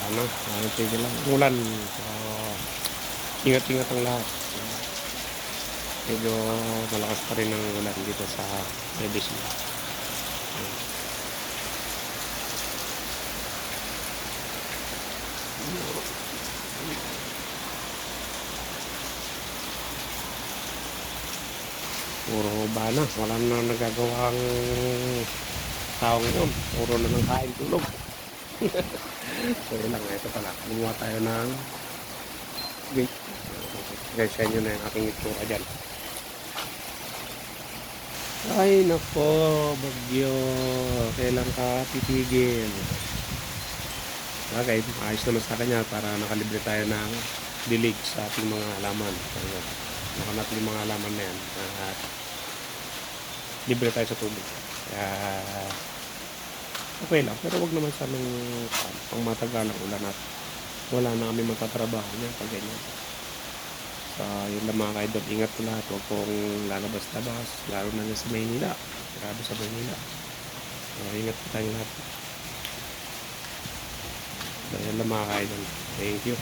ano, tigil lang ulan. So, ingat-ingat ang lahat. Medyo malakas pa rin ang ulan dito sa ABC. Puro bana, wala na nagagawang tao ngayon. Puro na lang kain tulog. So yun lang, ito pala. Gumawa tayo ng gate. Guys, sa inyo na yung aking itsura dyan. Ay nako, bagyo. Kailan ka titigil? Okay, ayos naman sa kanya para nakalibre tayo ng dilig sa ating mga halaman. Nakanat yung mga halaman na yan. At libre tayo sa tubig. Kaya okay lang. Pero wag naman sa pang matagalang ulan at wala na kami magtatrabaho niya pag ganyan. So, yun lang mga kaidol. Ingat po lahat. Huwag pong lalabas-labas. Lalo na sa Maynila. Grabe sa Maynila. So, ingat po tayo lahat. So, yun lang mga kaidol. Thank you.